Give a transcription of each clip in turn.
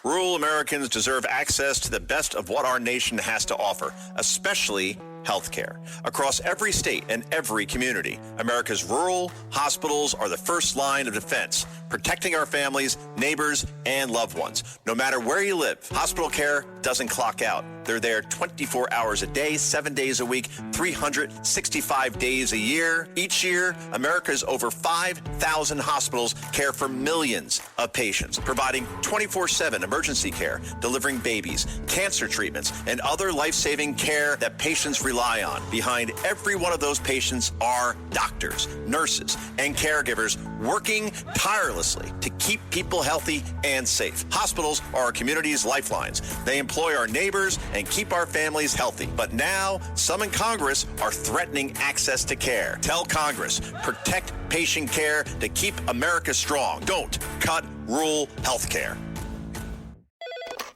Rural Americans deserve access to the best of what our nation has to offer, especially healthcare. Across every state and every community, America's rural hospitals are the first line of defense, protecting our families, neighbors, and loved ones. No matter where you live, hospital care doesn't clock out. They're there 24 hours a day, 7 days a week, 365 days a year. Each year, America's over 5,000 hospitals care for millions of patients, providing 24/7 emergency care, delivering babies, cancer treatments, and other life-saving care that patients rely on. Behind every one of those patients are doctors, nurses, and caregivers working tirelessly to keep people healthy and safe. Hospitals are our community's lifelines. They employ our neighbors and keep our families healthy. But now, some in Congress are threatening access to care. Tell Congress, protect patient care to keep America strong. Don't cut rural health care.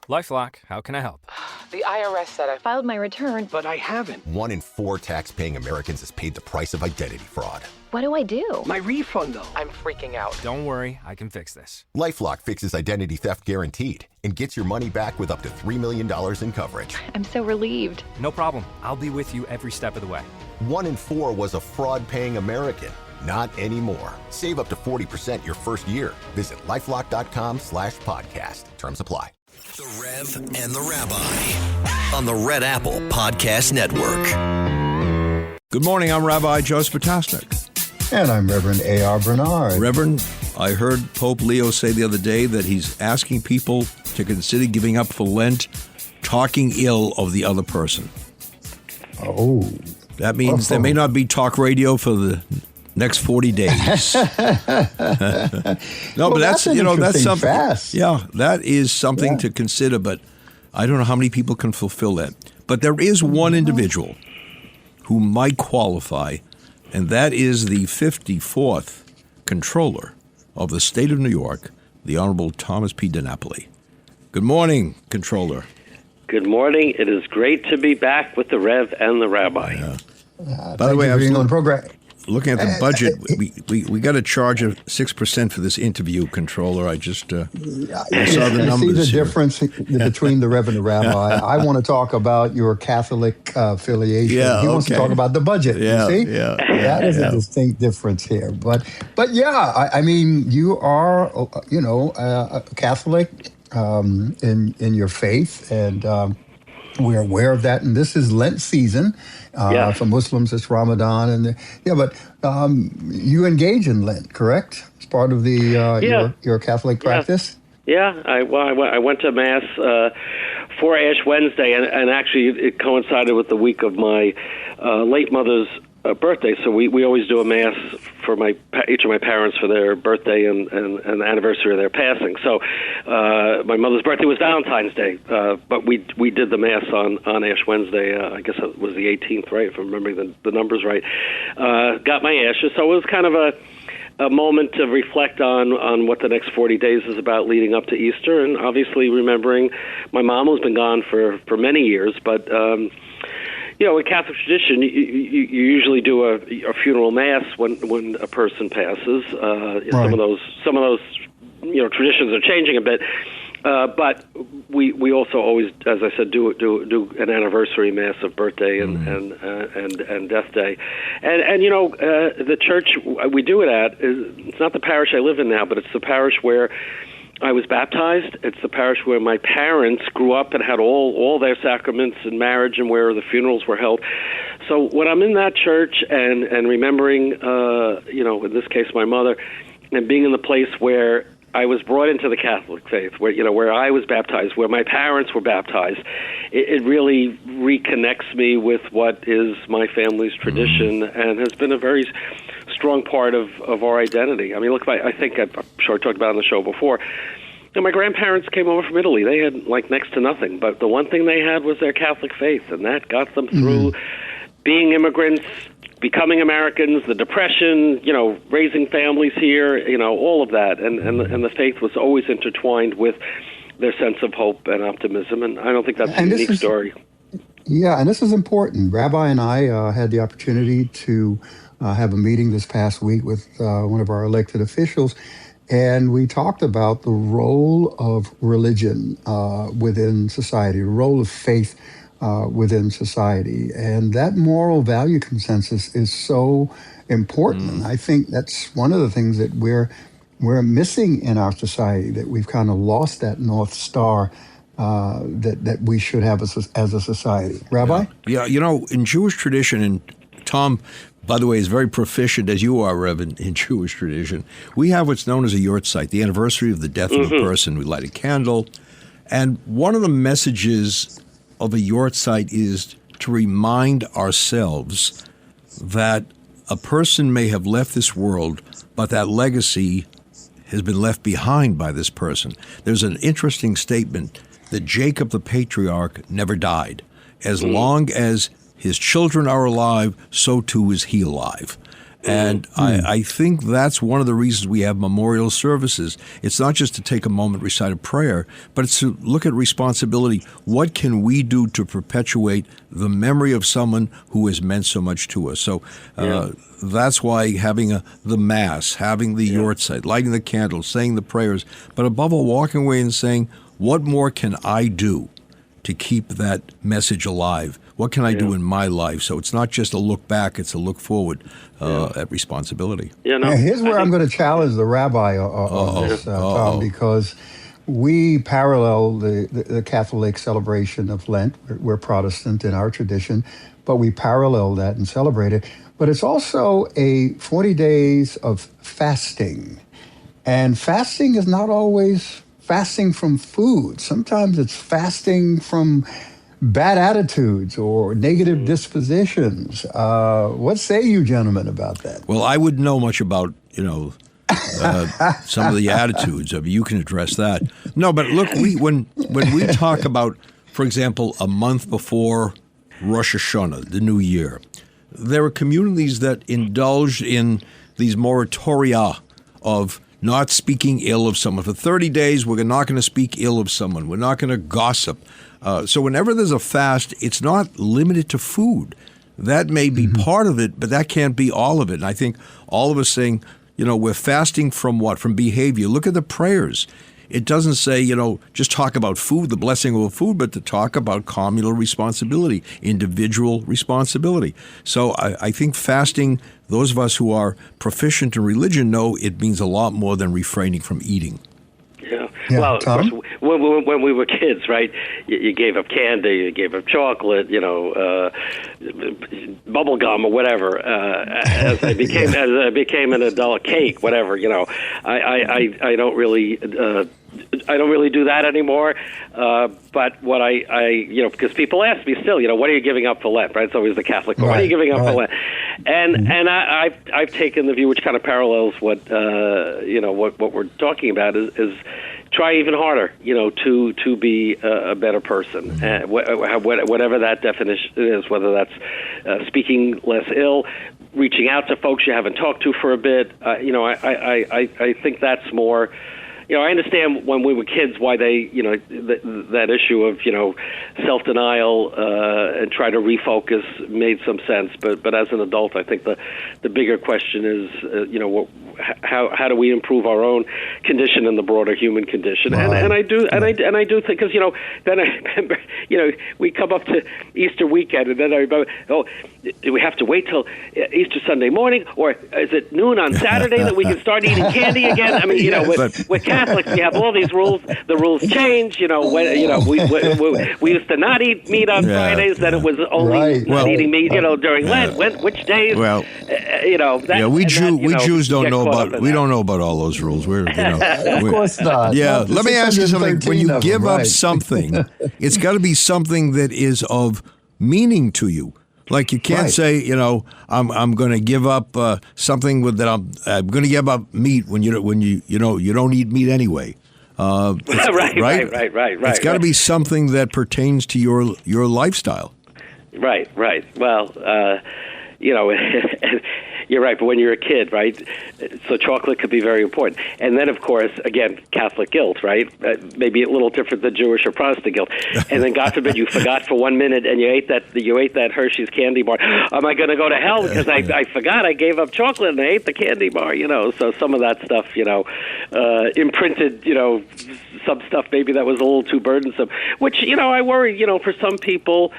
LifeLock, how can I help? The IRS said I filed my return, but I haven't. 1 in 4 tax-paying Americans has paid the price of identity fraud. What do I do? My refund, though. I'm freaking out. Don't worry, I can fix this. LifeLock fixes identity theft guaranteed and gets your money back with up to $3 million in coverage. I'm so relieved. No problem. I'll be with you every step of the way. 1 in 4 was a fraud-paying American. Not anymore. Save up to 40% your first year. Visit LifeLock.com/podcast. Terms apply. The Rev and the Rabbi on the Red Apple Podcast Network. Good morning, I'm Rabbi Joseph Potasnik. And I'm Reverend A.R. Bernard. Reverend, I heard Pope Leo say the other day that he's asking people to consider giving up for Lent, talking ill of the other person. Oh. That means there may not be talk radio for the next 40 days. No, but that's something. Fast. Yeah, that is something to consider, but I don't know how many people can fulfill that. But there is one individual who might qualify, and that is the 54th Comptroller of the state of New York, the Honorable Thomas P. DiNapoli. Good morning, Comptroller. Good morning. It is great to be back with the Rev and the Rabbi. By the way, I was on the program. Looking at the budget, we got to charge a 6% for this interview, Comptroller. I just I saw the numbers. See the difference between the Reverend Rabbi. I want to talk about your Catholic affiliation. Yeah, he wants to talk about the budget. Yeah, you see? Yeah, that is a distinct difference here. But yeah, I mean, you are a Catholic in your faith, and we're aware of that. And this is Lent season. For Muslims, it's Ramadan, but you engage in Lent, correct? It's part of the your Catholic practice. Yeah, I went to Mass for Ash Wednesday, and actually it coincided with the week of my late mother's birthday. So we always do a Mass for each of my parents for their birthday and the anniversary of their passing. So my mother's birthday was Valentine's Day, but we did the Mass on Ash Wednesday. I guess it was the 18th, right? If I'm remembering the numbers right. Got my ashes, so it was kind of a moment to reflect on what the next 40 days is about leading up to Easter, and obviously remembering my mom, who's been gone for many years, but in Catholic tradition, you usually do a funeral mass when a person passes. Right. Some of those traditions are changing a bit, but we also always, as I said, do an anniversary mass of birthday and death day, and the church we do it at it's not the parish I live in now, but it's the parish where I was baptized. It's the parish where my parents grew up and had all their sacraments and marriage, and where the funerals were held. So when I'm in that church and remembering, in this case my mother, and being in the place where I was brought into the Catholic faith, where I was baptized, where my parents were baptized, it really reconnects me with what is my family's tradition and has been a very strong part of our identity. I mean, look, I'm sure I talked about it on the show before. My grandparents came over from Italy. They had next to nothing, but the one thing they had was their Catholic faith, and that got them through being immigrants, becoming Americans, the Depression, raising families here, all of that, and the faith was always intertwined with their sense of hope and optimism, and I don't think that's a unique story. Yeah, and this is important. Rabbi and I had the opportunity to have a meeting this past week with one of our elected officials, And we talked about the role of religion within society, the role of faith within society. And that moral value consensus is so important. And I think that's one of the things that we're missing in our society, that we've kind of lost that North Star that we should have as a society. Rabbi? Yeah, in Jewish tradition, and Tom, by the way, is very proficient, as you are, Reverend, in Jewish tradition. We have what's known as a Yahrzeit, the anniversary of the death of a person. We light a candle. And one of the messages of a Yahrzeit is to remind ourselves that a person may have left this world, but that legacy has been left behind by this person. There's an interesting statement that Jacob the patriarch never died. As long as his children are alive, so too is he alive. And I think that's one of the reasons we have memorial services. It's not just to take a moment, recite a prayer, but it's to look at responsibility. What can we do to perpetuate the memory of someone who has meant so much to us? So that's why having the Mass, having the Yahrzeit, lighting the candles, saying the prayers, but above all, walking away and saying, what more can I do to keep that message alive? What can I do in my life? So it's not just a look back, it's a look forward at responsibility. Here's where I'm going to challenge the rabbi on this, Tom, because we parallel the Catholic celebration of Lent. We're Protestant in our tradition, but we parallel that and celebrate it. But it's also a 40 days of fasting. And fasting is not always fasting from food. Sometimes it's fasting from bad attitudes or negative dispositions. What say you gentlemen about that? Well, I wouldn't know much about, some of the attitudes. You can address that. No, but look, when we talk about, for example, a month before Rosh Hashanah, the New Year, there are communities that indulge in these moratoria of not speaking ill of someone. For 30 days, we're not going to speak ill of someone. We're not going to gossip. So whenever there's a fast, it's not limited to food. That may be part of it, but that can't be all of it. And I think all of us saying, we're fasting from what? From behavior. Look at the prayers. It doesn't say, just talk about food, the blessing of food, but to talk about communal responsibility, individual responsibility. So I think fasting, those of us who are proficient in religion know it means a lot more than refraining from eating. Yeah, well, Tom? of course, when we were kids, right, you gave up candy, you gave up chocolate, bubble gum or whatever. As I became an adult, cake, whatever. I don't really do that anymore. But what I because people ask me still, what are you giving up for Lent? Right? It's always the Catholic. What are you giving up for Lent? And I've taken the view which kind of parallels what we're talking about is try even harder, to be a better person, whatever that definition is, whether that's speaking less ill, reaching out to folks you haven't talked to for a bit. I think that's more. I understand when we were kids why they, that issue of, self-denial and try to refocus made some sense. But as an adult, I think the bigger question is, how do we improve our own condition and the broader human condition? Right. And I do think, because then I remember, we come up to Easter weekend, and then I remember, do we have to wait till Easter Sunday morning, or is it noon on Saturday that we can start eating candy again? I mean, with Catholics, we have all these rules. The rules change. We used to not eat meat on Fridays. Then it was only not eating meat. During Lent, which days? Well, we Jews don't know about. We don't know about all those rules. Of course not. Yeah, let me ask you something. When you give up something, it's got to be something that is of meaning to you. Like you can't say, I'm going to give up something that I'm going to give up meat when you don't eat meat anyway. Right. It's got to be something that pertains to your lifestyle. Right. Well, you're right. But when you're a kid, right? So chocolate could be very important. And then, of course, again, Catholic guilt, right? Maybe a little different than Jewish or Protestant guilt. And then, God forbid, you forgot for 1 minute and you ate that Hershey's candy bar. Am I going to go to hell because I forgot I gave up chocolate and I ate the candy bar? So some of that stuff, imprinted, some stuff maybe that was a little too burdensome. Which I worry, for some people.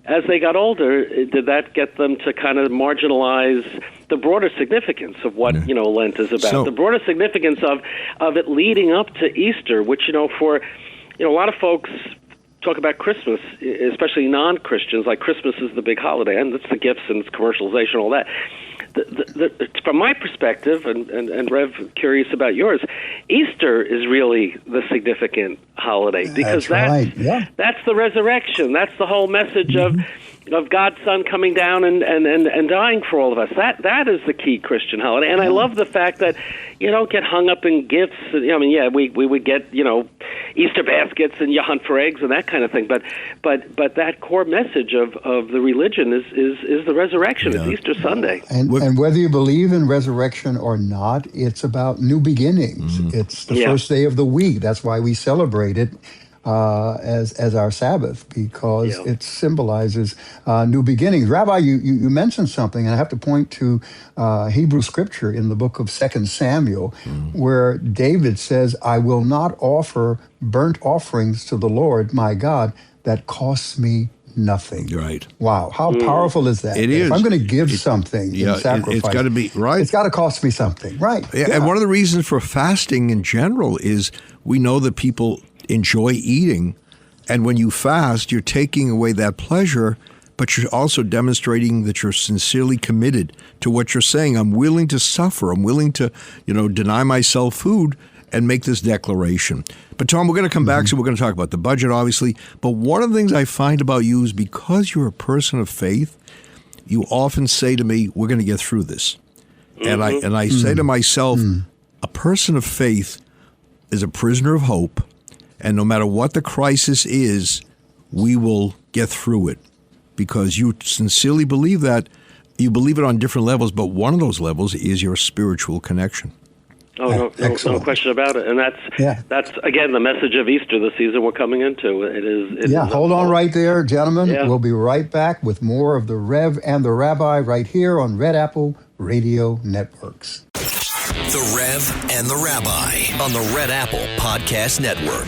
As they got older, did that get them to kind of marginalize the broader significance of what Lent is about? The broader significance of it leading up to Easter, which for a lot of folks talk about Christmas, especially non-Christians, like Christmas is the big holiday, and it's the gifts and it's commercialization, all that. From my perspective, and Rev, curious about yours, Easter is really the significant holiday because that's the resurrection. That's the whole message of God's Son coming down and dying for all of us. That is the key Christian holiday. And I love the fact that you don't get hung up in gifts. We would get Easter baskets and you hunt for eggs and that kind of thing. But that core message of the religion is the resurrection. It's Easter Sunday. And whether you believe in resurrection or not, it's about new beginnings. It's the first day of the week. That's why we celebrate it as our Sabbath, because it symbolizes new beginnings. Rabbi, you mentioned something, and I have to point to Hebrew scripture in the book of 2 Samuel, where David says, I will not offer burnt offerings to the Lord my God that costs me nothing. Right. Wow. How powerful is that? It is. If I'm going to give something in sacrifice, it's got to be right. It's got to cost me something. Right. Yeah. And one of the reasons for fasting in general is we know that people enjoy eating. And when you fast, you're taking away that pleasure, but you're also demonstrating that you're sincerely committed to what you're saying. I'm willing to suffer. I'm willing to, deny myself food and make this declaration. But Tom, we're going to come back, so we're going to talk about the budget, obviously. But one of the things I find about you is because you're a person of faith, you often say to me, we're going to get through this. And I say to myself, a person of faith is a prisoner of hope, and no matter what the crisis is, we will get through it because you sincerely believe that. You believe it on different levels, but one of those levels is your spiritual connection. Oh, no question about it. And that's again, the message of Easter, the season we're coming into. It is hold on right there, gentlemen. Yeah. We'll be right back with more of the Rev and the Rabbi right here on Red Apple Radio Networks. The Rev and the Rabbi on the Red Apple Podcast Network.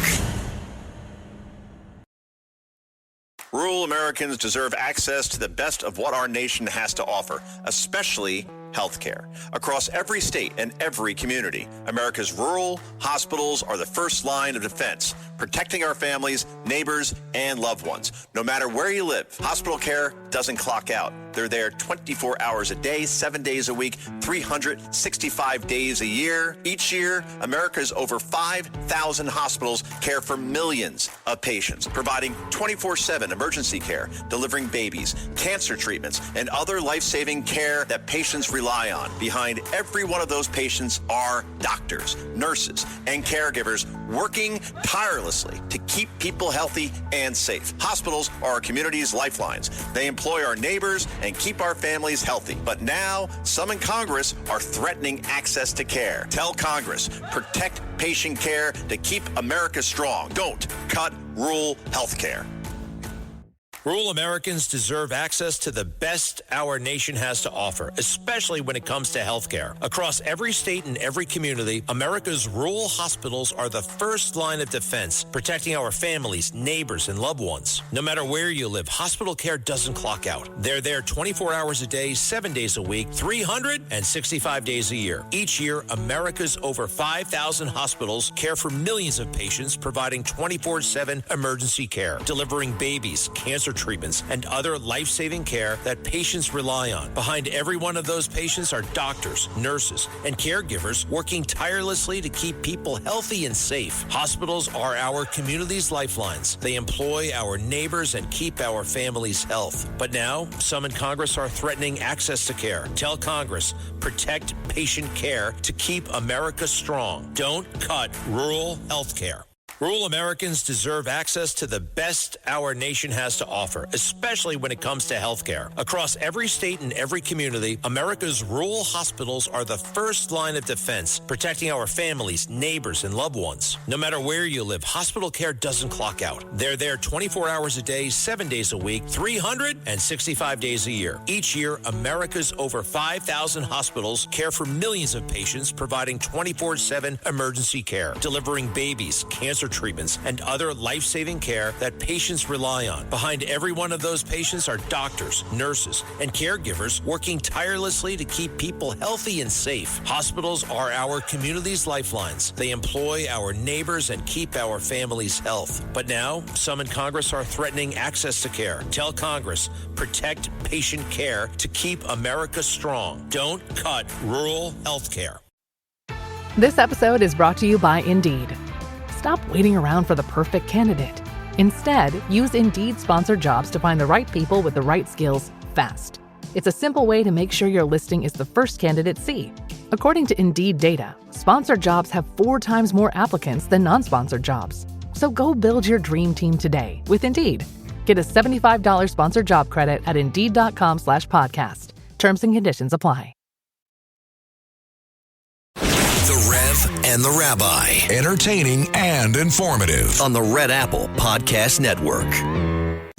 Rural Americans deserve access to the best of what our nation has to offer, especially health care. Across every state and every community, America's rural hospitals are the first line of defense, protecting our families, neighbors, and loved ones. No matter where you live, hospital care doesn't clock out. They're there 24 hours a day, 7 days a week, 365 days a year. Each year, America's over 5,000 hospitals care for millions of patients, providing 24/7 emergency care, delivering babies, cancer treatments, and other life-saving care that patients rely on. Behind every one of those patients are doctors, nurses, and caregivers working tirelessly to keep people healthy and safe. Hospitals are our community's lifelines. They employ our neighbors and keep our families healthy. But now, some in Congress are threatening access to care. Tell Congress, protect patient care to keep America strong. Don't cut rural health care. Rural Americans deserve access to the best our nation has to offer, especially when it comes to health care. Across every state and every community, America's rural hospitals are the first line of defense, protecting our families, neighbors, and loved ones. No matter where you live, hospital care doesn't clock out. They're there 24 hours a day, 7 days a week, 365 days a year. Each year, America's over 5,000 hospitals care for millions of patients, providing 24/7 emergency care, delivering babies, cancer treatments, and other life-saving care that patients rely on. Behind every one of those patients are doctors, nurses, and caregivers working tirelessly to keep people healthy and safe. Hospitals are our community's lifelines. They employ our neighbors and keep our families' health. But now, some in Congress are threatening access to care. Tell Congress, protect patient care to keep America strong. Don't cut rural health care. Rural Americans deserve access to the best our nation has to offer, especially when it comes to health care. Across every state and every community, America's rural hospitals are the first line of defense, protecting our families, neighbors, and loved ones. No matter where you live, hospital care doesn't clock out. They're there 24 hours a day, 7 days a week, 365 days a year. Each year, America's over 5,000 hospitals care for millions of patients, providing 24/7 emergency care, delivering babies, cancer treatments, and other life-saving care that patients rely on. Behind every one of those patients are doctors, nurses, and caregivers working tirelessly to keep people healthy and safe. Hospitals are our community's lifelines. They employ our neighbors and keep our families' health. But now, some in Congress are threatening access to care. Tell Congress, protect patient care to keep America strong. Don't cut rural health care. This episode is brought to you by Indeed. Stop waiting around for the perfect candidate. Instead, use Indeed sponsored jobs to find the right people with the right skills fast. It's a simple way to make sure your listing is the first candidates see. According to Indeed data, sponsored jobs have 4 times more applicants than non-sponsored jobs. So go build your dream team today with Indeed. Get a $75 sponsored job credit at Indeed.com/podcast. Terms and conditions apply. The Rev and the Rabbi. Entertaining and informative. On the Red Apple Podcast Network.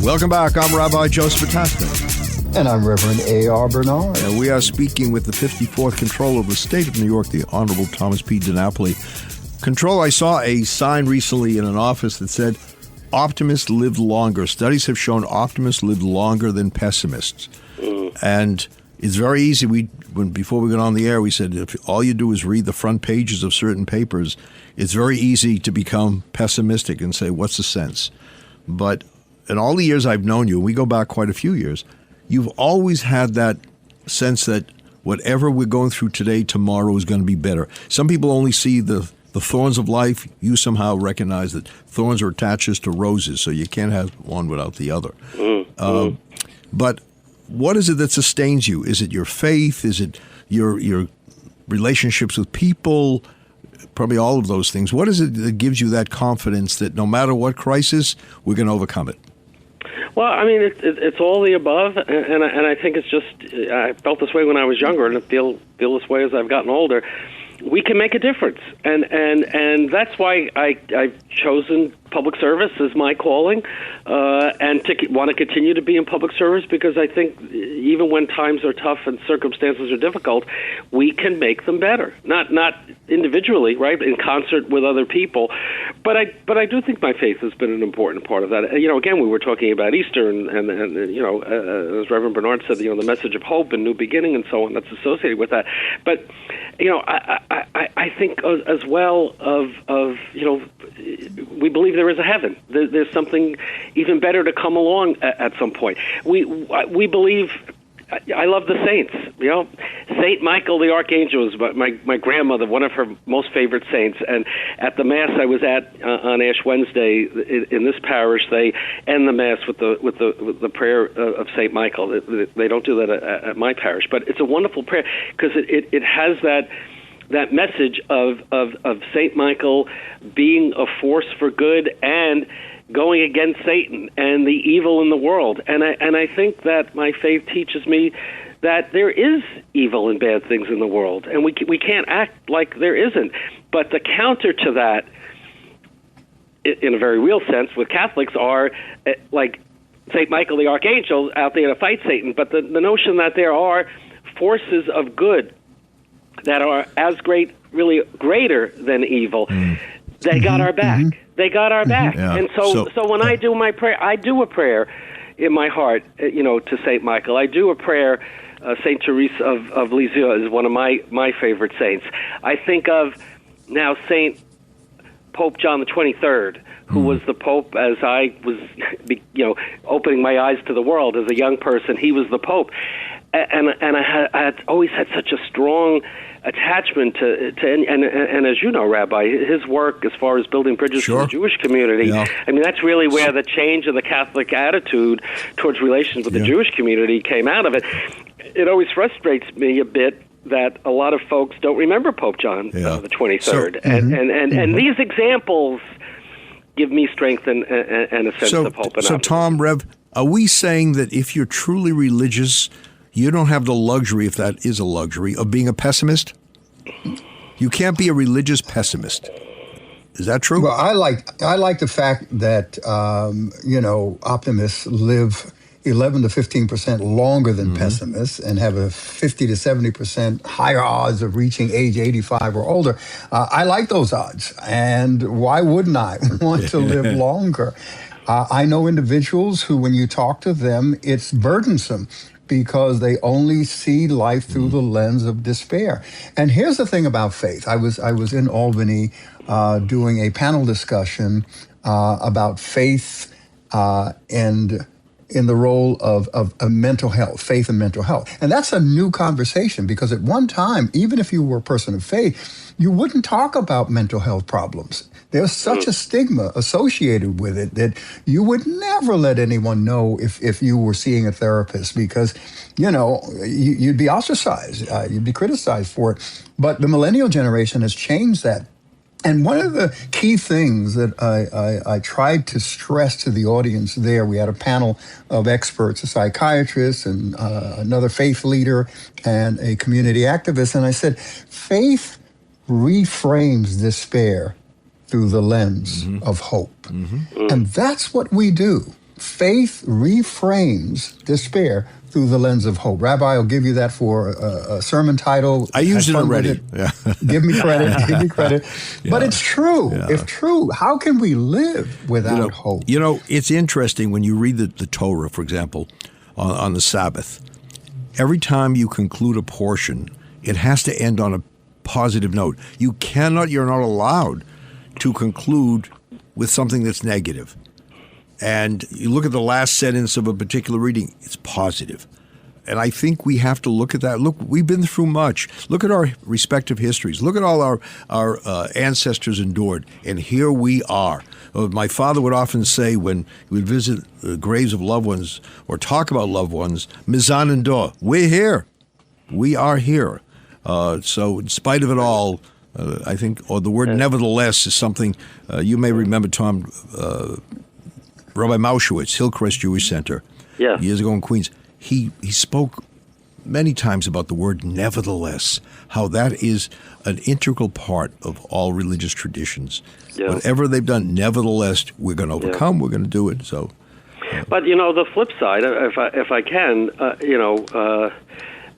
Welcome back. I'm Rabbi Joseph Potasnik. And I'm Reverend A.R. Bernard. And we are speaking with the 54th Comptroller of the State of New York, the Honorable Thomas P. DiNapoli. Comptroller, I saw a sign recently in an office that said, optimists live longer. Studies have shown optimists live longer than pessimists. And it's very easy. Before we got on the air, we said if all you do is read the front pages of certain papers, it's very easy to become pessimistic and say, what's the sense? But in all the years I've known you, and we go back quite a few years, you've always had that sense that whatever we're going through today, tomorrow is going to be better. Some people only see the thorns of life. You somehow recognize that thorns are attached to roses, so you can't have one without the other. But what is it that sustains you? Is it your faith? Is it your relationships with people? Probably all of those things. What is it that gives you that confidence that no matter what crisis, we're going to overcome it? Well, I mean, it's all the above, and I think it's just, I felt this way when I was younger, and I feel this way as I've gotten older. We can make a difference, and that's why I've chosen public service as my calling, and to want to continue to be in public service, because I think even when times are tough and circumstances are difficult, we can make them better. Not individually, right, in concert with other people, but I do think my faith has been an important part of that. You know, again, we were talking about Easter, and you know, as Reverend Bernard said, you know, the message of hope and new beginning and so on that's associated with that. But you know, I think as well of you know, we believe there is a heaven. There's something even better to come along at some point. We believe. I love the saints. You know, Saint Michael the Archangel is my grandmother, one of her most favorite saints. And at the Mass I was at on Ash Wednesday in this parish, they end the Mass with the prayer of Saint Michael. They don't do that at my parish, but it's a wonderful prayer because it has that message of Saint Michael being a force for good and going against Satan and the evil in the world. And I think that my faith teaches me that there is evil and bad things in the world, and we can't act like there isn't. But the counter to that, in a very real sense, with Catholics are like St. Michael the Archangel out there to fight Satan, but the notion that there are forces of good that are as great, really greater than evil, they got our back. They got our back. Yeah. And so when I do my prayer, I do a prayer in my heart, you know, to St. Michael. I do a prayer. St. Teresa of Lisieux is one of my favorite saints. I think of now St. Pope John the 23rd, who was the Pope as I was, you know, opening my eyes to the world as a young person. He was the Pope. And I had always had such a strong attachment to and as you know, Rabbi, his work as far as building bridges to the Jewish community. Yeah. I mean, that's really where the change in the Catholic attitude towards relations with the Jewish community came out of it. It always frustrates me a bit that a lot of folks don't remember Pope John the 23rd, and these examples give me strength and a sense of hope. And so Tom, Rev, are we saying that if you're truly religious, you don't have the luxury, if that is a luxury, of being a pessimist? You can't be a religious pessimist. Is that true? Well, I like the fact that optimists live 11 to 15% longer than pessimists and have a 50 to 70% higher odds of reaching age 85 or older. I like those odds. And why wouldn't I want to live longer? I know individuals who, when you talk to them, it's burdensome because they only see life through the lens of despair. And here's the thing about faith. I was in Albany doing a panel discussion about faith and in the role of mental health, faith and mental health. And that's a new conversation because at one time, even if you were a person of faith, you wouldn't talk about mental health problems. There's such a stigma associated with it that you would never let anyone know if you were seeing a therapist because, you'd be ostracized, you'd be criticized for it. But the millennial generation has changed that. And one of the key things that I tried to stress to the audience there, we had a panel of experts, a psychiatrist and another faith leader and a community activist. And I said, faith reframes despair through the lens of hope. And that's what we do. Faith reframes despair through the lens of hope. Rabbi, I'll give you that for a sermon title. I used it already. Yeah. Give me credit. Give me credit. Yeah. But it's true. Yeah. It's true. How can we live without hope? It's interesting when you read the Torah, for example, on the Sabbath. Every time you conclude a portion, it has to end on a positive note. You're not allowed to conclude with something that's negative. And you look at the last sentence of a particular reading, it's positive. And I think we have to look at that. Look, we've been through much. Look at our respective histories. Look at all our ancestors endured. And here we are. My father would often say when he would visit the graves of loved ones or talk about loved ones, Mizan and Dor, we're here. We are here. So in spite of it all, I think, the word nevertheless is something you may remember, Tom, Rabbi Mauschwitz, Hillcrest Jewish Center, years ago in Queens. He spoke many times about the word nevertheless, how that is an integral part of all religious traditions. Yeah. Whatever they've done, nevertheless, we're going to overcome, we're going to do it. So, but, the flip side, if I can,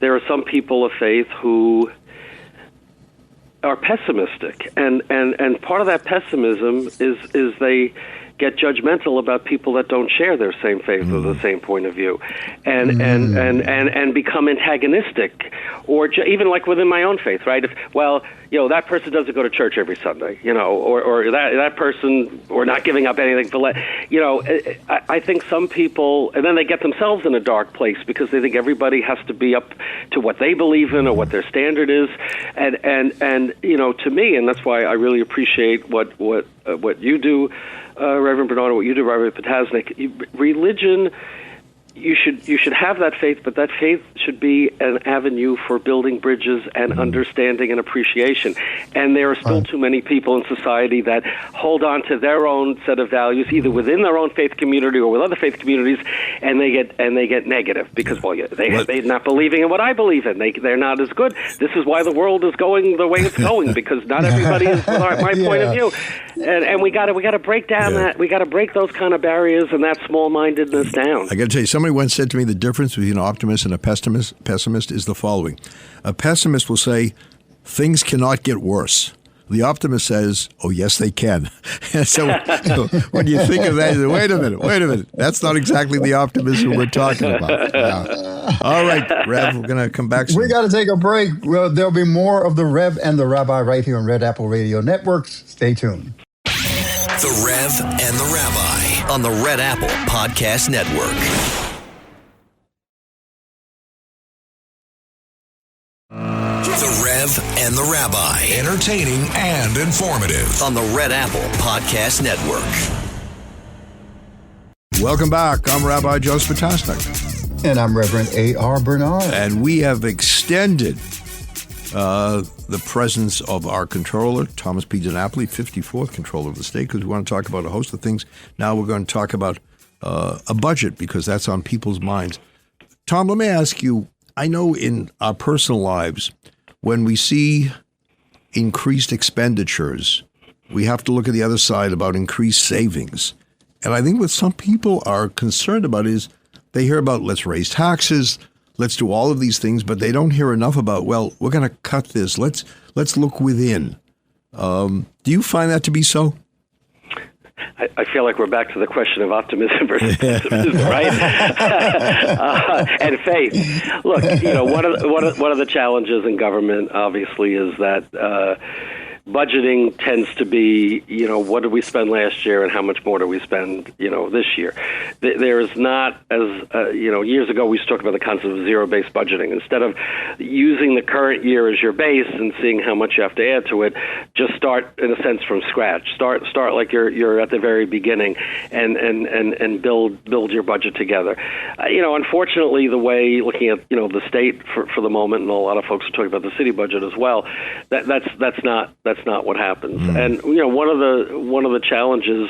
there are some people of faith who are pessimistic, and part of that pessimism is they get judgmental about people that don't share their same faith or the same point of view, and become antagonistic, or even like within my own faith, right? That person doesn't go to church every Sunday, or that person, or not giving up anything for Lent. I think some people, and then they get themselves in a dark place because they think everybody has to be up to what they believe in or what their standard is, and to me, and that's why I really appreciate what you do, Reverend Bernard, what you do, Rabbi Potasnik. Religion, you should have that faith, but that faith should be an avenue for building bridges and understanding and appreciation. And there are still too many people in society that hold on to their own set of values, either within their own faith community or with other faith communities, and they get negative because they're not believing in what I believe in. They're not as good. This is why the world is going the way it's going, because not everybody is with my point of view. And we got to break down that. We got to break those kind of barriers and that small-mindedness down. I got to tell you, somebody once said to me the difference between an optimist and a pessimist is the following. A pessimist will say, things cannot get worse. The optimist says, oh, yes, they can. So when you think of that, you say, wait a minute. That's not exactly the optimism we're talking about. Yeah. All right, Rev, we're going to come back soon. We got to take a break. Well, there'll be more of the Rev and the Rabbi right here on Red Apple Radio Network. Stay tuned. The Rev and the Rabbi on the Red Apple Podcast Network. The Rev and the Rabbi. Entertaining and informative. On the Red Apple Podcast Network. Welcome back. I'm Rabbi Joseph Potasnik. And I'm Reverend A.R. Bernard. And we have extended the presence of our Comptroller, Thomas P. DiNapoli, 54th Comptroller of the State, because we want to talk about a host of things. Now we're going to talk about a budget, because that's on people's minds. Tom, let me ask you, I know in our personal lives, when we see increased expenditures, we have to look at the other side about increased savings. And I think what some people are concerned about is they hear about, let's raise taxes, let's do all of these things, but they don't hear enough about, well, we're going to cut this. Let's look within. Do you find that to be so? I feel like we're back to the question of optimism versus pessimism, right? And faith. Look, one of the challenges in government, obviously, is that budgeting tends to be, what did we spend last year and how much more do we spend, this year? There is not, as, years ago we talked about the concept of zero-based budgeting. Instead of using the current year as your base and seeing how much you have to add to it, just start, in a sense, from scratch. Start like you're at the very beginning and build your budget together. Unfortunately, the way, looking at, the state for the moment, and a lot of folks are talking about the city budget as well, that's not what happens. And one of the challenges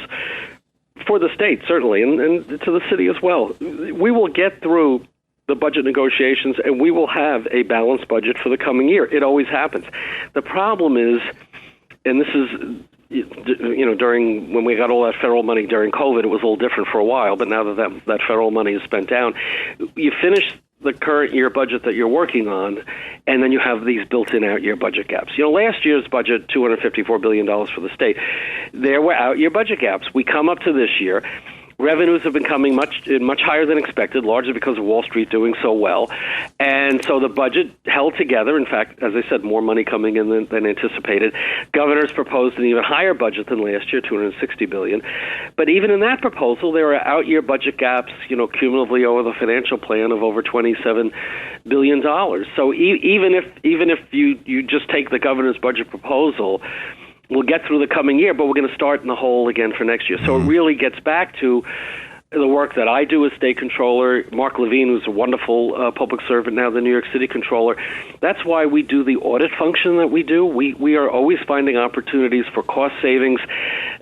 for the state, certainly, and to the city as well, we will get through the budget negotiations and we will have a balanced budget for the coming year. It always happens. The problem is, and this is, during when we got all that federal money during COVID, it was a little different for a while, but now that federal money is spent down, you finish the current year budget that you're working on, and then you have these built-in out-year budget gaps. Last year's budget, $254 billion for the state, there were out-year budget gaps. We come up to this year. Revenues have been coming much higher than expected, largely because of Wall Street doing so well. And so the budget held together. In fact, as I said, more money coming in than anticipated. Governors proposed an even higher budget than last year, $260 billion. But even in that proposal, there are out-year budget gaps, cumulatively over the financial plan of over $27 billion. So even if you just take the governor's budget proposal, we'll get through the coming year, but we're going to start in the hole again for next year. So it really gets back to the work that I do as state controller. Mark Levine, who's a wonderful public servant, now the New York City controller. That's why we do the audit function that we do. We are always finding opportunities for cost savings,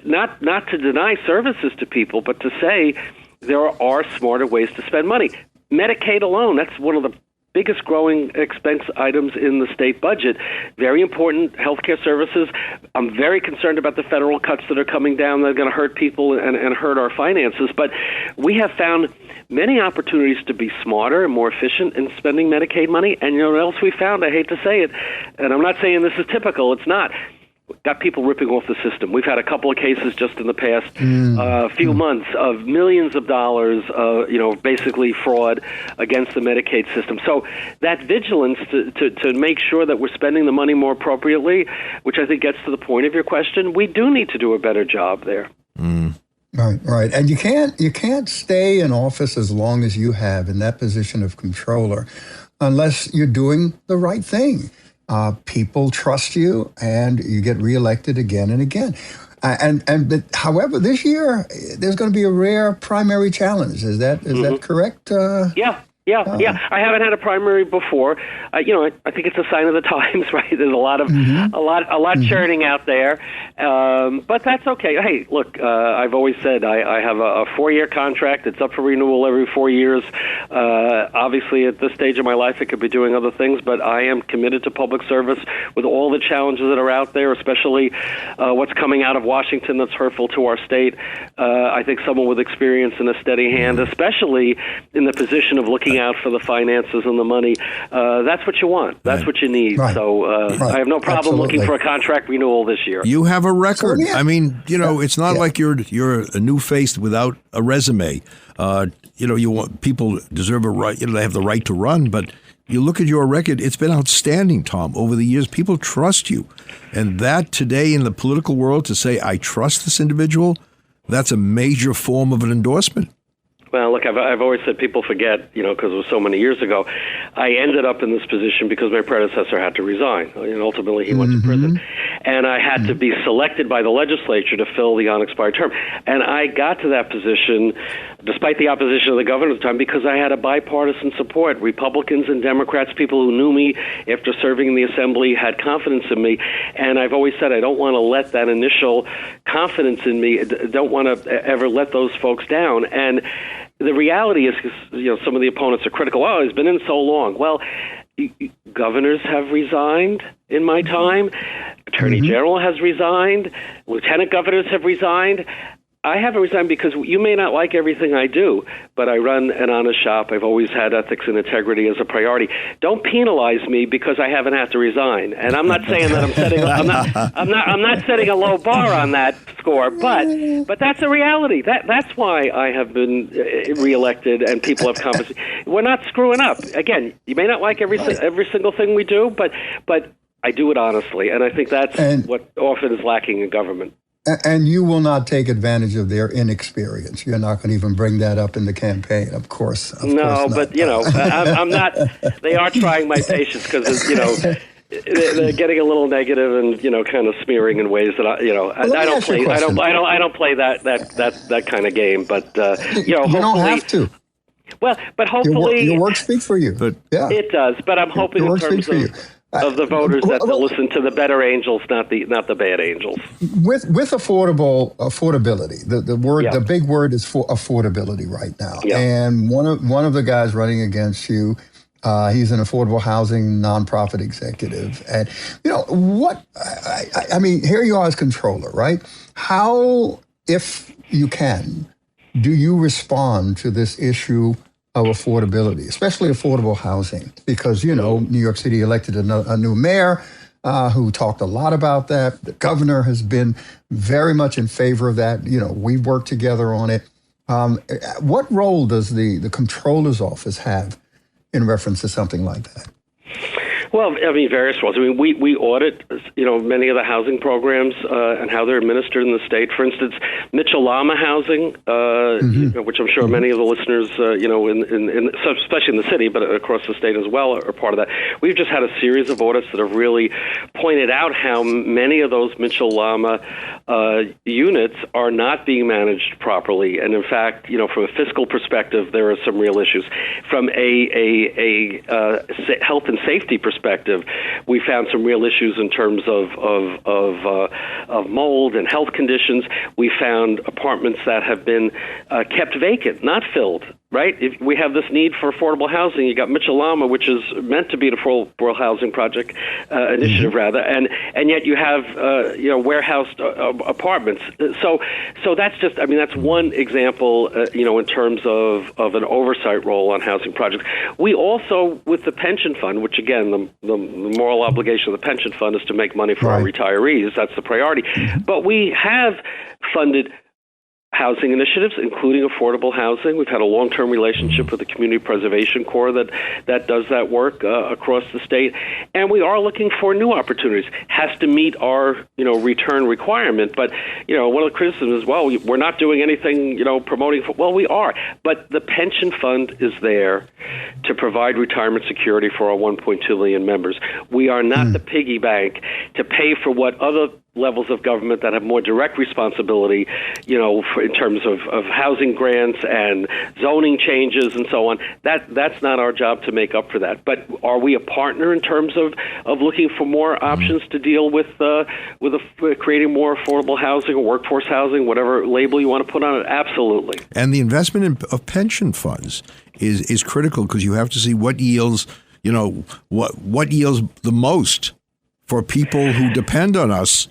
not to deny services to people, but to say there are smarter ways to spend money. Medicaid alone, that's one of the biggest growing expense items in the state budget. Very important healthcare services. I'm very concerned about the federal cuts that are coming down that are going to hurt people and hurt our finances. But we have found many opportunities to be smarter and more efficient in spending Medicaid money. And what else we found? I hate to say it, and I'm not saying this is typical. It's not. Got people ripping off the system. We've had a couple of cases just in the past few months of millions of dollars, basically fraud against the Medicaid system. So that vigilance to make sure that we're spending the money more appropriately, which I think gets to the point of your question, we do need to do a better job there. Right. And you can't stay in office as long as you have in that position of controller unless you're doing the right thing. People trust you, and you get reelected again and again. But however, this year there's going to be a rare primary challenge. Is that correct? Yeah. I haven't had a primary before. I think it's a sign of the times, right? There's a lot churning out there, but that's okay. Hey, look, I've always said I have a 4-year contract. It's up for renewal every 4 years. Obviously, at this stage of my life, I could be doing other things, but I am committed to public service with all the challenges that are out there, especially what's coming out of Washington that's hurtful to our state. I think someone with experience and a steady hand, especially in the position of looking out for the finances and the money, that's what you want. That's what you need. Right. So I have no problem looking for a contract renewal this year. You have a record. So, I mean, it's not like you're a new face without a resume. You want people deserve a right. They have the right to run, but you look at your record, it's been outstanding, Tom. Over the years, people trust you. And that today in the political world, to say, I trust this individual, that's a major form of an endorsement. Well, look, I've always said people forget, because it was so many years ago. I ended up in this position because my predecessor had to resign, and ultimately he went to prison. and I had to be selected by the legislature to fill the unexpired term. And I got to that position despite the opposition of the governor at the time because I had a bipartisan support. Republicans and Democrats, people who knew me after serving in the assembly, had confidence in me. And I've always said I don't want to let that initial confidence in me, don't want to ever let those folks down. And the reality is, some of the opponents are critical. Oh, he's been in so long. Well, governors have resigned in my time. Attorney General has resigned. Lieutenant governors have resigned. I haven't resigned because you may not like everything I do, but I run an honest shop. I've always had ethics and integrity as a priority. Don't penalize me because I haven't had to resign. And I'm not saying that I'm not setting a low bar on that score, but that's a reality. That's why I have been reelected and people have confidence. We're not screwing up. Again, you may not like every single thing we do, but I do it honestly, and I think that's what often is lacking in government. And you will not take advantage of their inexperience. You're not going to even bring that up in the campaign, of course. No, but, I'm not. They are trying my patience because, they're getting a little negative and, kind of smearing in ways that, I don't play. I don't play that kind of game. But, you don't have to. Well, but hopefully your work speaks for you. But yeah, it does. But I'm hoping in terms of the voters that they'll listen to the better angels, not the bad angels. With affordability, the big word is for affordability right now. Yeah. And one of the guys running against you, he's an affordable housing nonprofit executive. And I mean, here you are as controller, right? How, if you can, do you respond to this issue of affordability, especially affordable housing? Because, New York City elected a new mayor who talked a lot about that. The governor has been very much in favor of that. We've worked together on it. What role does the Comptroller's office have in reference to something like that? Well, I mean, various roles. I mean, we audit, many of the housing programs and how they're administered in the state. For instance, Mitchell-Lama housing, which I'm sure many of the listeners, especially in the city, but across the state as well, are part of that. We've just had a series of audits that have really pointed out how many of those Mitchell-Lama units are not being managed properly. And in fact, from a fiscal perspective, there are some real issues. From a health and safety perspective, we found some real issues in terms of mold and health conditions. We found apartments that have been kept vacant, not filled. Right? If we have this need for affordable housing, you got Mitchell-Lama, which is meant to be an affordable housing project initiative, rather, and yet you have warehoused apartments. So that's just, I mean, that's one example, in terms of an oversight role on housing projects. We also, with the pension fund, which again, the moral obligation of the pension fund is to make money for our retirees. That's the priority. But we have funded housing initiatives, including affordable housing. We've had a long-term relationship with the Community Preservation Corps that does that work across the state. And we are looking for new opportunities. Has to meet our, return requirement. But, one of the criticisms is, well, we're not doing anything, promoting. Well, we are. But the pension fund is there to provide retirement security for our 1.2 million members. We are not the piggy bank to pay for what other levels of government that have more direct responsibility, in terms of housing grants and zoning changes and so on. That's not our job to make up for that. But are we a partner in terms of looking for more options to deal with creating more affordable housing or workforce housing, whatever label you want to put on it? Absolutely. And the investment of pension funds is critical because you have to see what yields, what yields the most for people who depend on us,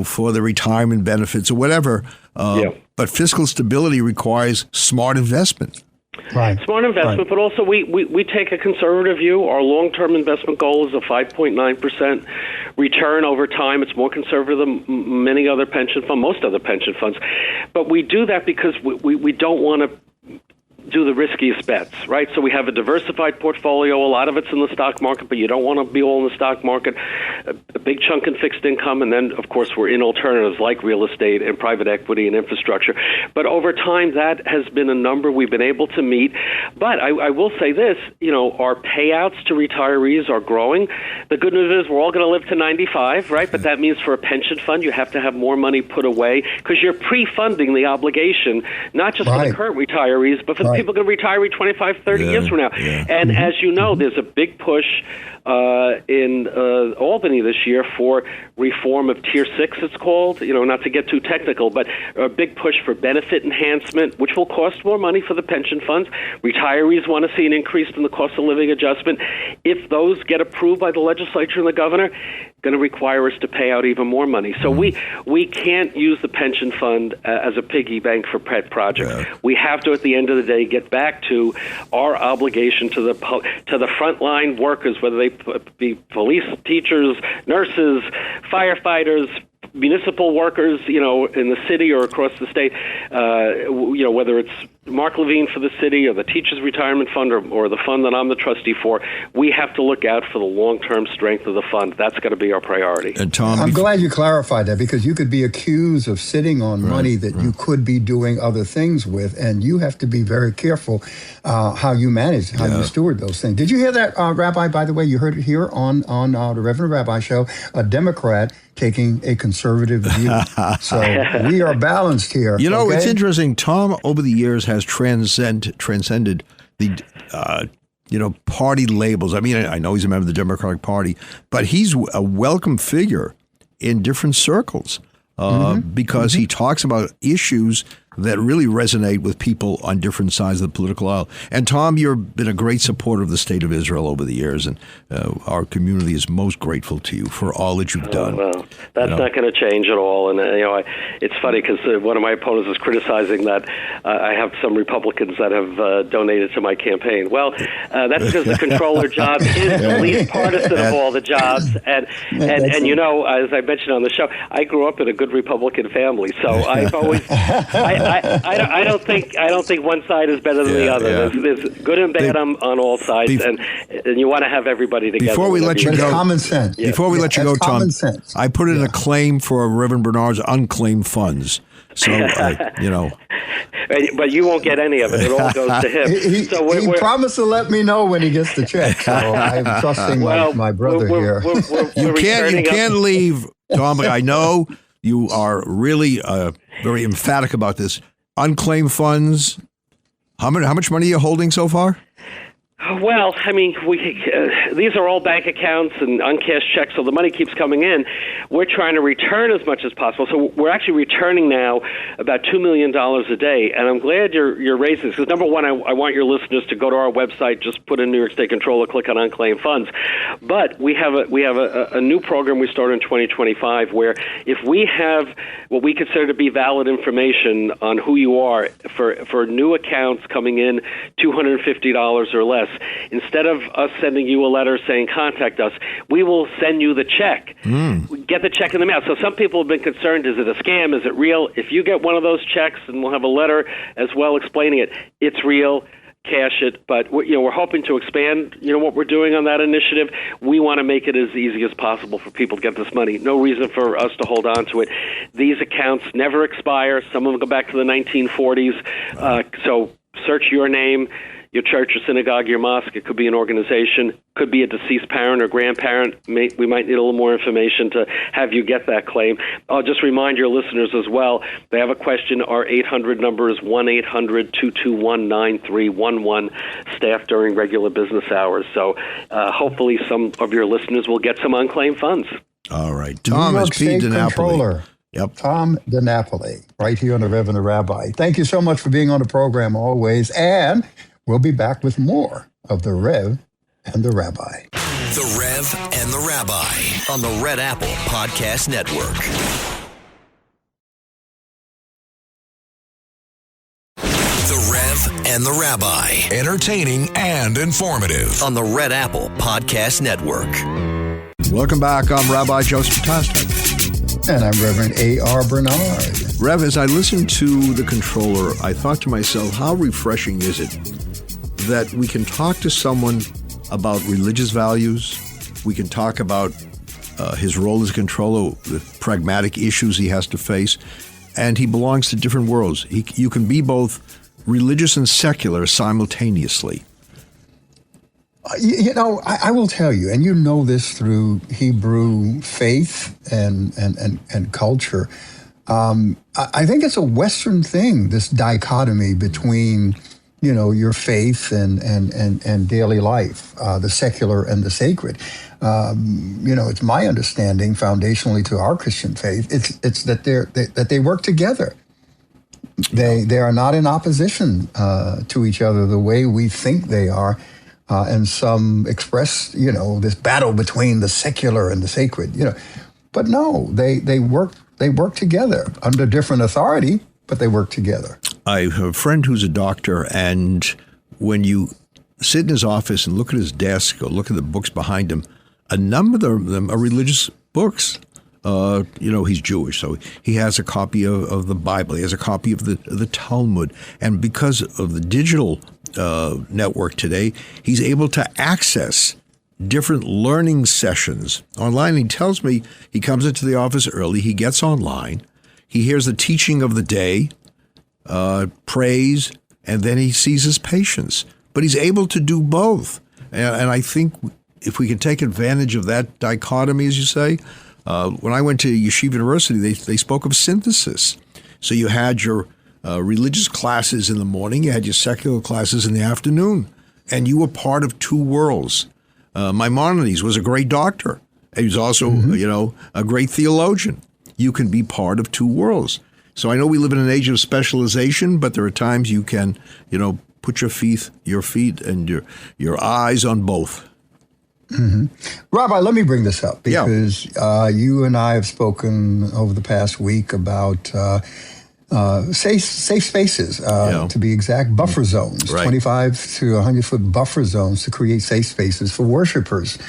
for the retirement benefits or whatever. But fiscal stability requires smart investment. Right. Smart investment, but also we take a conservative view. Our long-term investment goal is a 5.9% return over time. It's more conservative than most other pension funds. But we do that because we don't want to do the riskiest bets, right? So we have a diversified portfolio. A lot of it's in the stock market, but you don't want to be all in the stock market. A big chunk in fixed income, and then, of course, we're in alternatives like real estate and private equity and infrastructure. But over time, that has been a number we've been able to meet. But I will say this, our payouts to retirees are growing. The good news is we're all going to live to 95, right? But that means for a pension fund, you have to have more money put away because you're pre-funding the obligation, not just for the current retirees, but for the people going to retire 25, 30 years from now. And as you know, there's a big push in Albany this year for reform of Tier 6, it's called, not to get too technical, but a big push for benefit enhancement, which will cost more money for the pension funds. Retirees want to see an increase in the cost of living adjustment. If those get approved by the legislature and the governor, going to require us to pay out even more money. So we can't use the pension fund as a piggy bank for pet projects. We have to, at the end of the day, get back to our obligation to the frontline workers, whether they be police, teachers, nurses, firefighters, municipal workers, in the city or across the state, whether it's Mark Levine for the city or the Teachers Retirement Fund or the fund that I'm the trustee for, we have to look out for the long-term strength of the fund. That's got to be our priority. And Tom, I'm glad you clarified that, because you could be accused of sitting on money that you could be doing other things with, and you have to be very careful how you manage, how you steward those things. Did you hear that, Rabbi, by the way? You heard it here on the Reverend Rabbi show, a Democrat taking a conservative view. So we are balanced here. It's interesting. Tom, over the years, has transcended the party labels. I mean, I know he's a member of the Democratic Party, but he's a welcome figure in different circles because he talks about issues that really resonate with people on different sides of the political aisle. And Tom, you've been a great supporter of the State of Israel over the years, and our community is most grateful to you for all that you've done. Well, that's not going to change at all. And it's funny because one of my opponents is criticizing that I have some Republicans that have donated to my campaign. Well, that's because the Comptroller job is the least partisan of all the jobs. And as I mentioned on the show, I grew up in a good Republican family, so I've always. I don't think one side is better than the other. There's good and bad on all sides, and you want to have everybody together. Before we let you go, common sense. Before we let you go, Tom, I put in a claim for Reverend Bernard's unclaimed funds. So but you won't get any of it. It all goes to him. He promised to let me know when he gets the check. So I'm trusting my brother here. You can't leave, Tom. I know you are really very emphatic about this. Unclaimed funds. How much money are you holding so far? Well, I mean, these are all bank accounts and uncashed checks, so the money keeps coming in. We're trying to return as much as possible. So we're actually returning now about $2 million a day, and I'm glad you're raising this, because number one, I want your listeners to go to our website, just put in New York State Comptroller, click on unclaimed funds. But we have a new program we started in 2025 where if we have what we consider to be valid information on who you are for new accounts coming in $250 or less, instead of us sending you a letter saying contact us, we will send you the check. Get the check in the mail. So some people have been concerned, is it a scam? Is it real? If you get one of those checks, and we'll have a letter as well explaining it, it's real. Cash it, but we're hoping to expand what we're doing on that initiative. We want to make it as easy as possible for people to get this money. No reason for us to hold on to it. These accounts never expire. Some of them go back to the 1940s. So search your name, your church or synagogue, your mosque. It could be an organization, could be a deceased parent or grandparent. We might need a little more information to have you get that claim. I'll just remind your listeners as well, if they have a question, our 800 number is 1-800-221-9311, staffed during regular business hours. So hopefully some of your listeners will get some unclaimed funds. All right. Tom is P. DiNapoli. Yep. Tom DiNapoli, right here on the Reverend Rabbi. Thank you so much for being on the program always, and we'll be back with more of the Rev and the Rabbi. The Rev and the Rabbi on the Red Apple Podcast Network. The Rev and the Rabbi. Entertaining and informative. On the Red Apple Podcast Network. Welcome back. I'm Rabbi Joseph Potasnik. And I'm Reverend A.R. Bernard. Rev, as I listened to the Comptroller, I thought to myself, how refreshing is it that we can talk to someone about religious values, we can talk about his role as a controller, the pragmatic issues he has to face, and he belongs to different worlds. You can be both religious and secular simultaneously. I will tell you, and you know this through Hebrew faith and culture. I think it's a Western thing, this dichotomy between, your faith and daily life, the secular and the sacred. It's my understanding, foundationally to our Christian faith, it's that they work together. They are not in opposition to each other the way we think they are. And some express, this battle between the secular and the sacred, But no, they work together under different authority, but they work together. I have a friend who's a doctor, and when you sit in his office and look at his desk or look at the books behind him, a number of them are religious books. He's Jewish, so he has a copy of the Bible. He has a copy of the Talmud. And because of the digital network today, he's able to access different learning sessions online. He tells me he comes into the office early, he gets online, he hears the teaching of the day, prays, and then he sees his patients. But he's able to do both. And I think if we can take advantage of that dichotomy, as you say, when I went to Yeshiva University, they spoke of synthesis. So you had your religious classes in the morning, you had your secular classes in the afternoon, and you were part of two worlds. Maimonides was a great doctor. He was also, a great theologian. You can be part of two worlds. So I know we live in an age of specialization, but there are times you can, put your feet and your eyes on both. Mm-hmm. Rabbi, let me bring this up because you and I have spoken over the past week about safe spaces, to be exact, buffer zones, right. 25 to 100-foot buffer zones to create safe spaces for worshipers.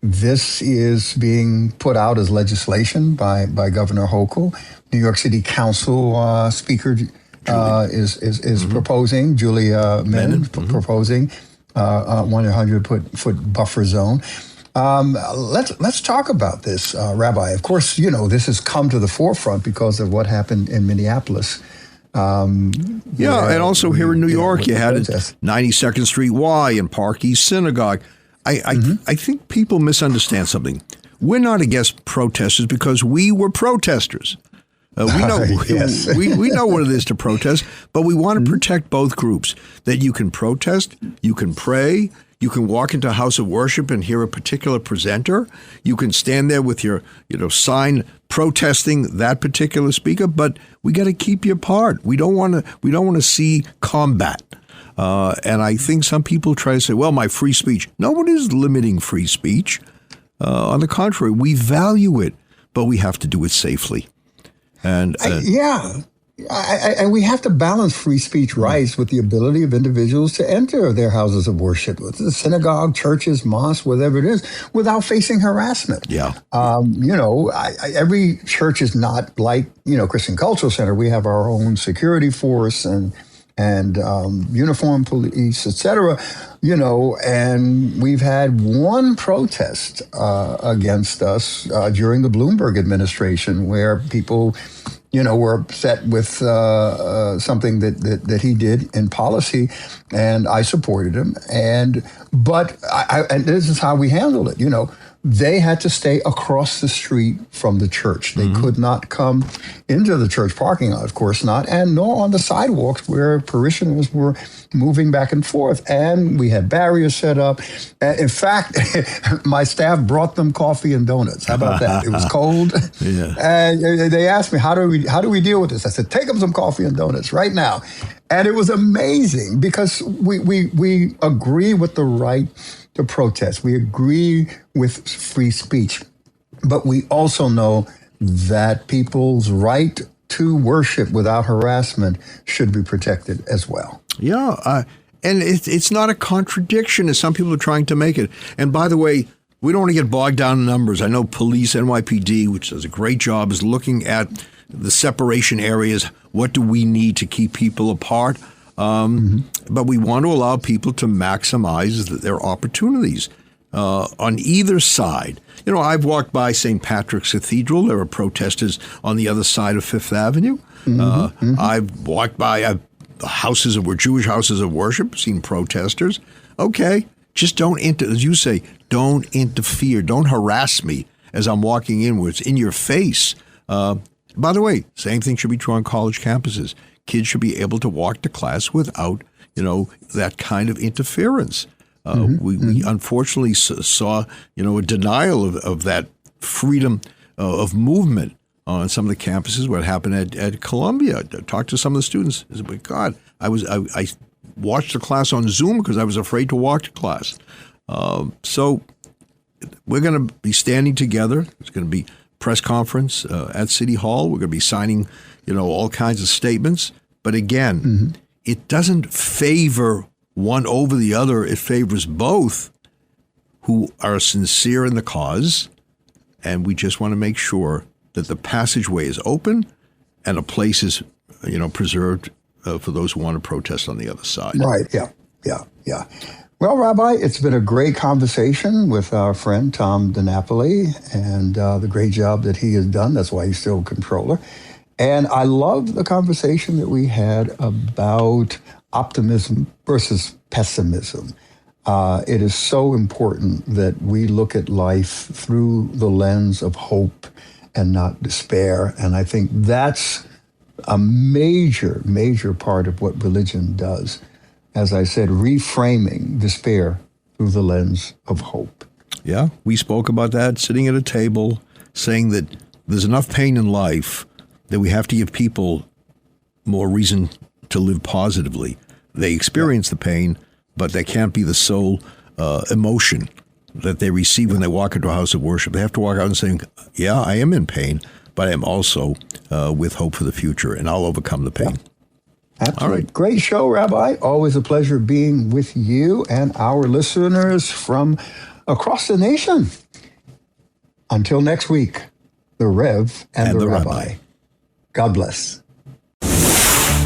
This is being put out as legislation by Governor Hochul. New York City Council Speaker is proposing, Julia Menon proposing 100-foot buffer zone. Let's talk about this, Rabbi. Of course, this has come to the forefront because of what happened in Minneapolis. And also here in New York, you had 92nd Street Y and Park East Synagogue. I think people misunderstand something. We're not against protesters because we were protesters. We know we know what it is to protest, but we want to protect both groups. That you can protest, you can pray, you can walk into a house of worship and hear a particular presenter. You can stand there with your sign protesting that particular speaker, but we got to keep you apart. We don't want to see combat. And I think some people try to say, well, my free speech. Nobody's limiting free speech. On the contrary, we value it, but we have to do it safely. And we have to balance free speech rights with the ability of individuals to enter their houses of worship, with the synagogue, churches, mosques, whatever it is, without facing harassment. Yeah. Every church is not like, Christian Cultural Center. We have our own security force and uniformed police, etc. And we've had one protest against us during the Bloomberg administration where people, were upset with something that he did in policy, and I supported him. But this is how we handled it. They had to stay across the street from the church. They could not come into the church parking lot, of course not, and nor on the sidewalks where parishioners were moving back and forth. And we had barriers set up. In fact, my staff brought them coffee and donuts. How about that? It was cold. Yeah. And they asked me, how do we deal with this? I said, take them some coffee and donuts right now. And it was amazing because we agree with the right to protest. We agree with free speech, but we also know that people's right to worship without harassment should be protected as well. Yeah, and it's not a contradiction as some people are trying to make it. And by the way, we don't want to get bogged down in numbers. I know police, NYPD, which does a great job, is looking at the separation areas. What do we need to keep people apart? But we want to allow people to maximize their opportunities on either side. You know, I've walked by St. Patrick's Cathedral. There are protesters on the other side of Fifth Avenue. I've walked by Jewish houses of worship, seen protesters. Okay, just don't, as you say, don't interfere. Don't harass me as I'm walking in where it's in your face. By the way, same thing should be true on college campuses. Kids should be able to walk to class without, that kind of interference. We unfortunately saw, a denial of that freedom of movement on some of the campuses. What happened at Columbia? I talked to some of the students. I said, "My God, I watched the class on Zoom because I was afraid to walk to class." So we're going to be standing together. There's going to be press conference at City Hall. We're going to be signing, all kinds of statements. But again, it doesn't favor one over the other. It favors both who are sincere in the cause. And we just want to make sure that the passageway is open and a place is, preserved for those who want to protest on the other side. Right. Yeah. Well, Rabbi, it's been a great conversation with our friend Tom DiNapoli and the great job that he has done. That's why he's still Comptroller. And I love the conversation that we had about optimism versus pessimism. It is so important that we look at life through the lens of hope and not despair. And I think that's a major, major part of what religion does. As I said, reframing despair through the lens of hope. Yeah, we spoke about that, sitting at a table, saying that there's enough pain in life that we have to give people more reason to live positively. They experience the pain, but they can't be the sole emotion that they receive when they walk into a house of worship. They have to walk out and say, yeah, I am in pain, but I am also with hope for the future, and I'll overcome the pain. Absolutely. All right. Great show, Rabbi. Always a pleasure being with you and our listeners from across the nation. Until next week, the Rev and the Rabbi. God bless.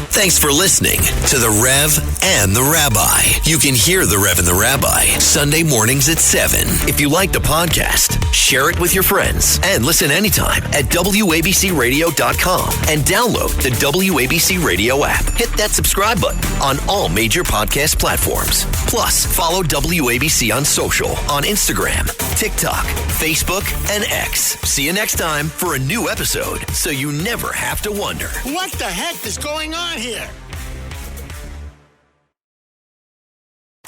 Thanks for listening to the Rev and the Rabbi. You can hear the Rev and the Rabbi Sunday mornings at 7. If you like the podcast, share it with your friends and listen anytime at WABCRadio.com and download the WABC Radio app. Hit that subscribe button on all major podcast platforms. Plus, follow WABC on social on Instagram, TikTok, Facebook, and X. See you next time for a new episode so you never have to wonder. What the heck is going on here?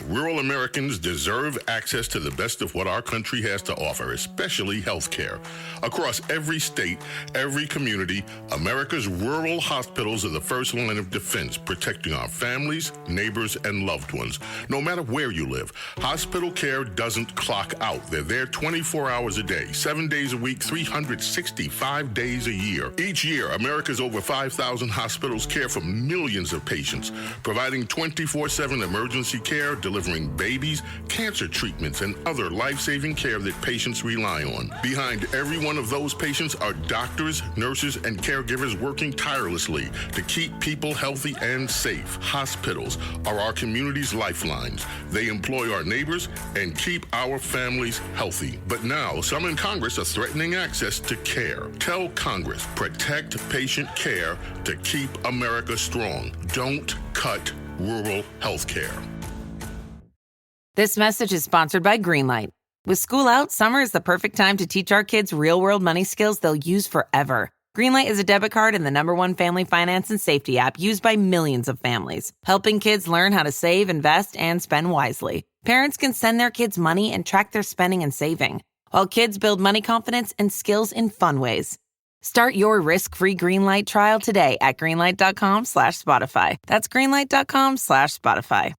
Rural Americans deserve access to the best of what our country has to offer, especially health care. Across every state, every community, America's rural hospitals are the first line of defense, protecting our families, neighbors, and loved ones. No matter where you live, hospital care doesn't clock out. They're there 24 hours a day, 7 days a week, 365 days a year. Each year, America's over 5,000 hospitals care for millions of patients, providing 24/7 emergency care, delivering babies, cancer treatments, and other life-saving care that patients rely on. Behind every one of those patients are doctors, nurses, and caregivers working tirelessly to keep people healthy and safe. Hospitals are our community's lifelines. They employ our neighbors and keep our families healthy. But now, some in Congress are threatening access to care. Tell Congress, protect patient care to keep America strong. Don't cut rural health care. This message is sponsored by Greenlight. With school out, summer is the perfect time to teach our kids real-world money skills they'll use forever. Greenlight is a debit card and the #1 family finance and safety app used by millions of families, helping kids learn how to save, invest, and spend wisely. Parents can send their kids money and track their spending and saving, while kids build money confidence and skills in fun ways. Start your risk-free Greenlight trial today at greenlight.com/Spotify. That's greenlight.com/Spotify.